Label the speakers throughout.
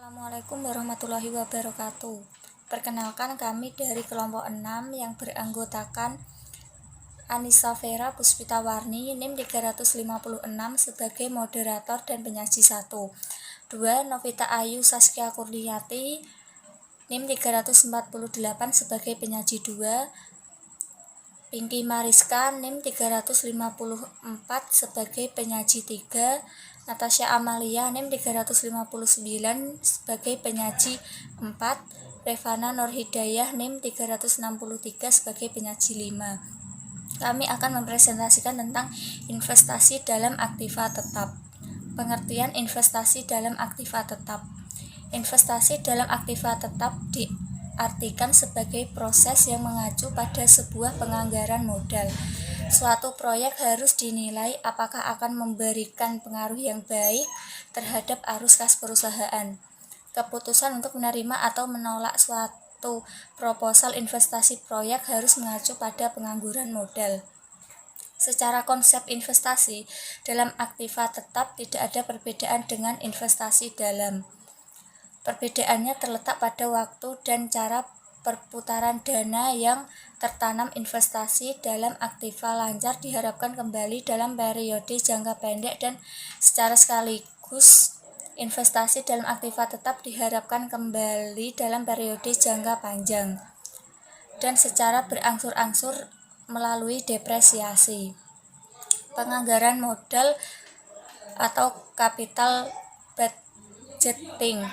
Speaker 1: Assalamualaikum warahmatullahi wabarakatuh. Perkenalkan, kami dari kelompok 6 yang beranggotakan Anissa Vera Puspitawarni NIM 356 sebagai moderator dan penyaji 1. 2. Novita Ayu Saskia Kurniati NIM 348 sebagai penyaji 2. Pinky Mariska NIM 354 sebagai penyaji 3. Natasha Amalia NIM 359 sebagai penyaji 4. Revana Nurhidayah NIM 363 sebagai penyaji 5. Kami akan mempresentasikan tentang investasi dalam aktiva tetap. Pengertian investasi dalam aktiva tetap. Investasi dalam aktiva tetap diartikan sebagai proses yang mengacu pada sebuah penganggaran modal. Suatu proyek harus dinilai apakah akan memberikan pengaruh yang baik terhadap arus kas perusahaan. Keputusan untuk menerima atau menolak suatu proposal investasi proyek harus mengacu pada pengangguran modal. Secara konsep investasi dalam aktiva tetap tidak ada perbedaan dengan investasi dalam. Perbedaannya terletak pada waktu dan cara perputaran dana yang tertanam. Investasi dalam aktiva lancar diharapkan kembali dalam periode jangka pendek dan secara sekaligus investasi dalam aktiva tetap diharapkan kembali dalam periode jangka panjang dan secara berangsur-angsur melalui depresiasi. Penganggaran modal atau capital budgeting.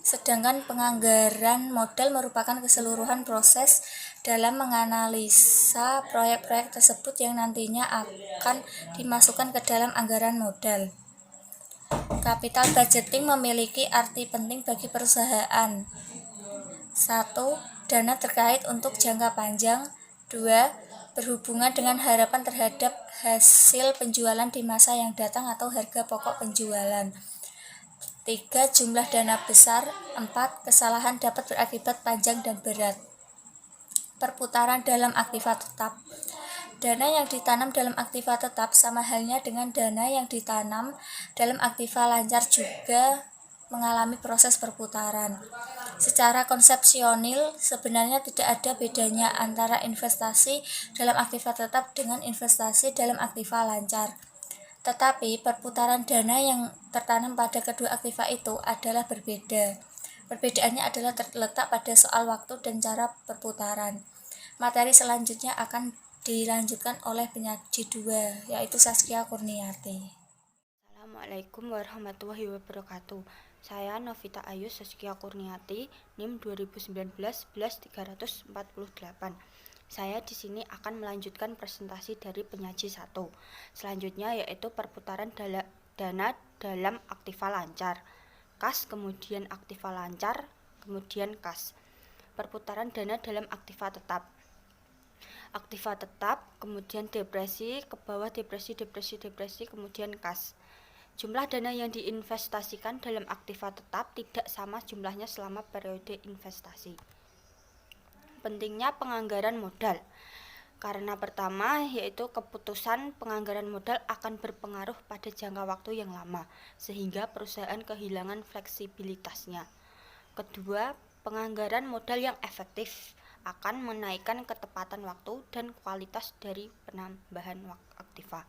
Speaker 1: Sedangkan penganggaran modal merupakan keseluruhan proses dalam menganalisa proyek-proyek tersebut yang nantinya akan dimasukkan ke dalam anggaran modal. Capital budgeting memiliki arti penting bagi perusahaan. 1. Dana terkait untuk jangka panjang. 2. Berhubungan dengan harapan terhadap hasil penjualan di masa yang datang atau harga pokok penjualan. 3. Jumlah dana besar. 4. Kesalahan dapat berakibat panjang dan berat. Perputaran dalam aktiva tetap. Dana yang ditanam dalam aktiva tetap sama halnya dengan dana yang ditanam dalam aktiva lancar juga mengalami proses perputaran. Secara konsepsional, sebenarnya tidak ada bedanya antara investasi dalam aktiva tetap dengan investasi dalam aktiva lancar. Tetapi perputaran dana yang tertanam pada kedua aktiva itu adalah berbeda. Perbedaannya adalah terletak pada soal waktu dan cara perputaran. Materi selanjutnya akan dilanjutkan oleh penyaji 2, yaitu Saskia Kurniati.
Speaker 2: Assalamualaikum warahmatullahi wabarakatuh. Saya Novita Ayu Saskia Kurniati, NIM 2019-11348. Saya di sini akan melanjutkan presentasi dari penyaji 1. Selanjutnya yaitu perputaran dana dalam aktiva lancar. Kas, kemudian aktiva lancar, kemudian kas. Perputaran dana dalam aktiva tetap. Aktiva tetap, kemudian depresi, ke bawah depresi, kemudian kas. Jumlah dana yang diinvestasikan dalam aktiva tetap tidak sama jumlahnya selama periode investasi. Pentingnya penganggaran modal. Karena pertama yaitu keputusan penganggaran modal akan berpengaruh pada jangka waktu yang lama sehingga perusahaan kehilangan fleksibilitasnya. Kedua, penganggaran modal yang efektif akan menaikkan ketepatan waktu dan kualitas dari penambahan aktiva.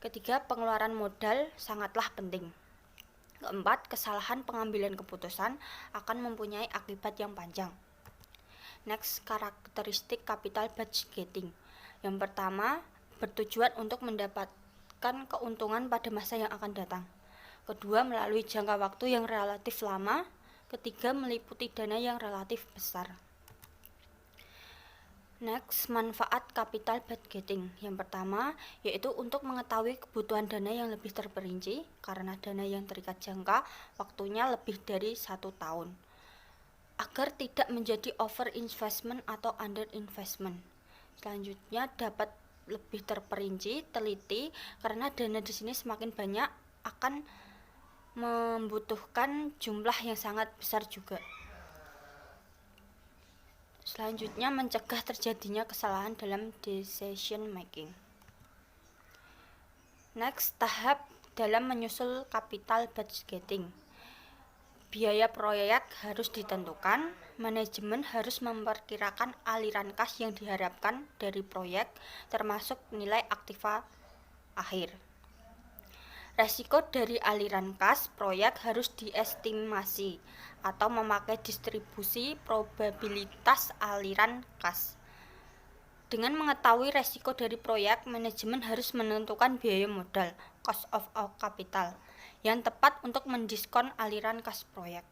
Speaker 2: Ketiga, pengeluaran modal sangatlah penting. Keempat, kesalahan pengambilan keputusan akan mempunyai akibat yang panjang. Next, karakteristik capital budgeting. Yang pertama, bertujuan untuk mendapatkan keuntungan pada masa yang akan datang. Kedua, melalui jangka waktu yang relatif lama. Ketiga, meliputi dana yang relatif besar. Next, manfaat capital budgeting. Yang pertama, yaitu untuk mengetahui kebutuhan dana yang lebih terperinci, karena dana yang terikat jangka waktunya lebih dari 1 tahun. Agar tidak menjadi over investment atau under investment. Selanjutnya, dapat lebih terperinci, teliti, karena dana di sini semakin banyak akan membutuhkan jumlah yang sangat besar juga. Selanjutnya, mencegah terjadinya kesalahan dalam decision making. Next, tahap dalam menyusul capital budgeting. Biaya proyek harus ditentukan, manajemen harus memperkirakan aliran kas yang diharapkan dari proyek, termasuk nilai aktiva akhir. Resiko dari aliran kas proyek harus diestimasi atau memakai distribusi probabilitas aliran kas. Dengan mengetahui resiko dari proyek, manajemen harus menentukan biaya modal, cost of capital, yang tepat untuk mendiskon aliran kas proyek.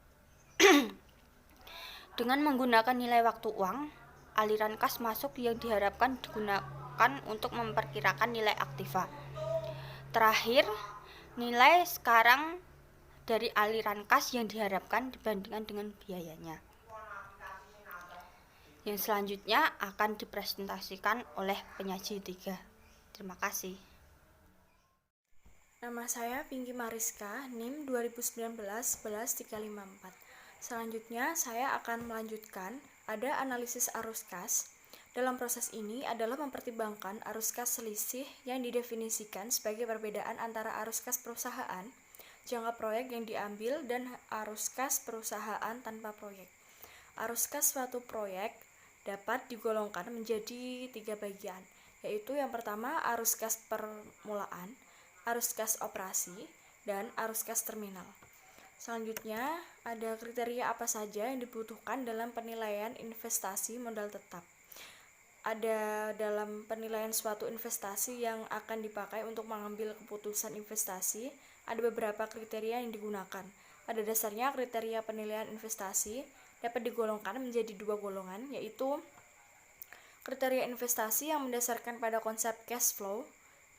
Speaker 2: Dengan menggunakan nilai waktu uang, aliran kas masuk yang diharapkan digunakan untuk memperkirakan nilai aktiva. Terakhir, nilai sekarang dari aliran kas yang diharapkan dibandingkan dengan biayanya. Yang selanjutnya akan dipresentasikan oleh penyaji 3. Terima kasih.
Speaker 3: Nama saya Pinky Mariska, NIM 2019-11354. Selanjutnya, saya akan melanjutkan ada analisis arus kas. Dalam proses ini adalah mempertimbangkan arus kas selisih yang didefinisikan sebagai perbedaan antara arus kas perusahaan, jangka proyek yang diambil, dan arus kas perusahaan tanpa proyek. Arus kas suatu proyek dapat digolongkan menjadi 3 bagian, yaitu yang pertama arus kas permulaan, arus kas operasi, dan arus kas terminal. Selanjutnya, ada kriteria apa saja yang dibutuhkan dalam penilaian investasi modal tetap. Ada dalam penilaian suatu investasi yang akan dipakai untuk mengambil keputusan investasi, ada beberapa kriteria yang digunakan. Pada dasarnya, kriteria penilaian investasi dapat digolongkan menjadi 2 golongan, yaitu kriteria investasi yang mendasarkan pada konsep cash flow,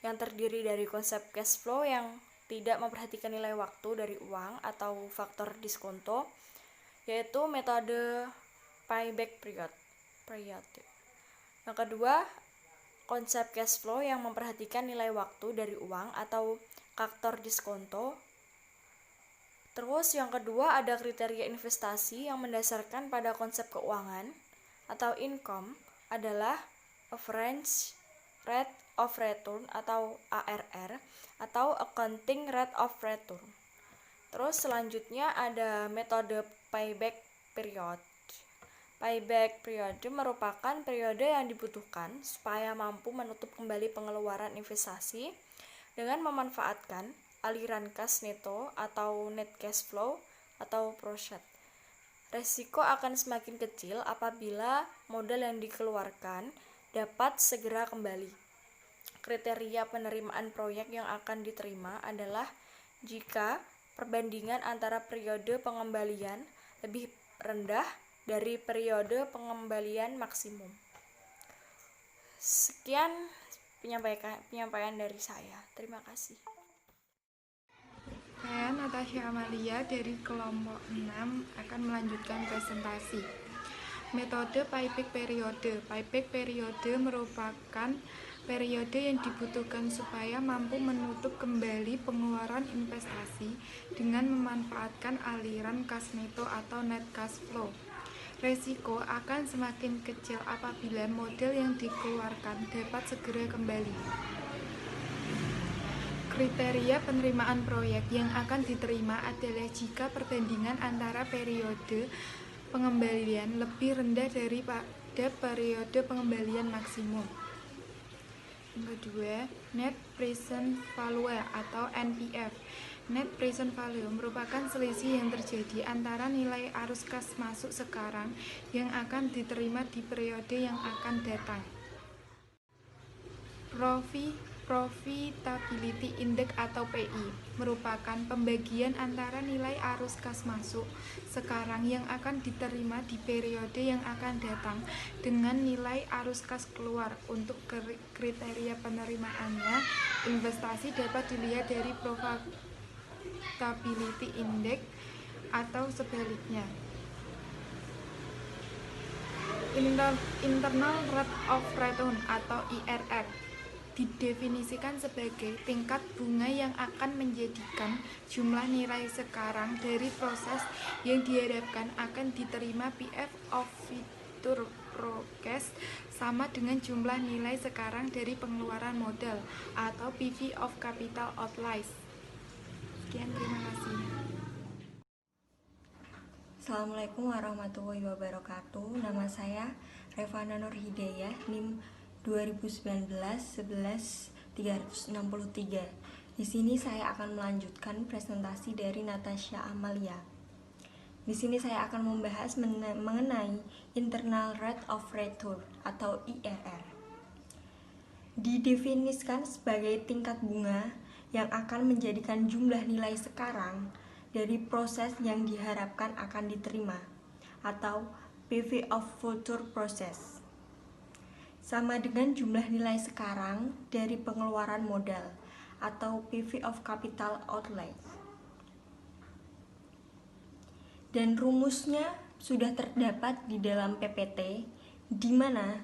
Speaker 3: yang terdiri dari konsep cash flow yang tidak memperhatikan nilai waktu dari uang atau faktor diskonto, yaitu metode payback period. Yang kedua, konsep cash flow yang memperhatikan nilai waktu dari uang atau faktor diskonto. Terus yang kedua ada kriteria investasi yang mendasarkan pada konsep keuangan atau income adalah average rate of return atau ARR atau accounting rate of return. Terus selanjutnya ada metode payback period. Payback period merupakan periode yang dibutuhkan supaya mampu menutup kembali pengeluaran investasi dengan memanfaatkan aliran kas neto atau net cash flow atau profit. Resiko akan semakin kecil apabila modal yang dikeluarkan dapat segera kembali. Kriteria penerimaan proyek yang akan diterima adalah jika perbandingan antara periode pengembalian lebih rendah dari periode pengembalian maksimum. Sekian penyampaian dari saya. Terima kasih.
Speaker 4: Saya Natasha Amalia dari kelompok 6 akan melanjutkan presentasi. Metode payback periode. Payback periode merupakan periode yang dibutuhkan supaya mampu menutup kembali pengeluaran investasi dengan memanfaatkan aliran kas neto atau net cash flow. Resiko akan semakin kecil apabila modal yang dikeluarkan dapat segera kembali. Kriteria penerimaan proyek yang akan diterima adalah jika perbandingan antara periode pengembalian lebih rendah daripada periode pengembalian maksimum. Yang kedua, net present value atau NPV. Net present value merupakan selisih yang terjadi antara nilai arus kas masuk sekarang yang akan diterima di periode yang akan datang. Profitability Index atau PI merupakan pembagian antara nilai arus kas masuk sekarang yang akan diterima di periode yang akan datang dengan nilai arus kas keluar. Untuk kriteria penerimaannya, investasi dapat dilihat dari Profitability Index atau sebaliknya. Internal Rate of Return atau IRR didefinisikan sebagai tingkat bunga yang akan menjadikan jumlah nilai sekarang dari proses yang diharapkan akan diterima PF of future progress sama dengan jumlah nilai sekarang dari pengeluaran modal atau PV of capital outlays. Sekian, terima kasih.
Speaker 5: Assalamualaikum warahmatullahi wabarakatuh. Nama saya Revana Nur Hidayah, NIM 2019-11-363. Di sini saya akan melanjutkan presentasi dari Natasha Amalia. Di sini saya akan membahas mengenai Internal Rate of Return atau IRR. Didefinisikan sebagai tingkat bunga yang akan menjadikan jumlah nilai sekarang dari proses yang diharapkan akan diterima, atau PV of future process, sama dengan jumlah nilai sekarang dari pengeluaran modal, atau PV of capital outlay. Dan rumusnya sudah terdapat di dalam PPT, di mana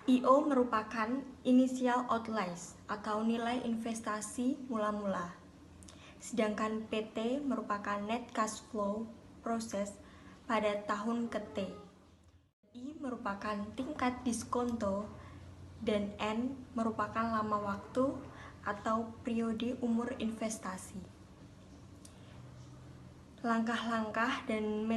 Speaker 5: IO merupakan initial outlays atau nilai investasi mula-mula, sedangkan PT merupakan net cash flow proses pada tahun ke-T. I merupakan tingkat diskonto dan N merupakan lama waktu atau periode umur investasi. Langkah-langkah dan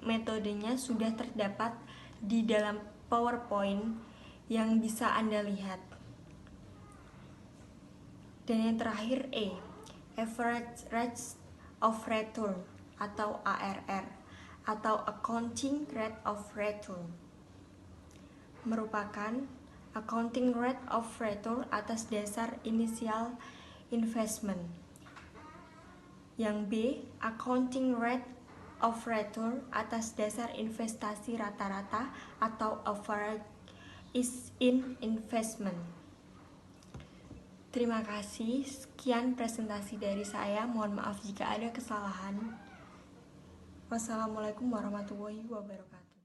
Speaker 5: metodenya sudah terdapat di dalam PowerPoint yang bisa Anda lihat. Dan yang terakhir Average Rate of Return atau ARR atau Accounting Rate of Return merupakan accounting rate of return atas dasar initial investment. Yang B, accounting rate of return atas dasar investasi rata-rata atau average is in investment. Terima kasih, sekian presentasi dari saya. Mohon maaf jika ada kesalahan. Wassalamualaikum warahmatullahi wabarakatuh.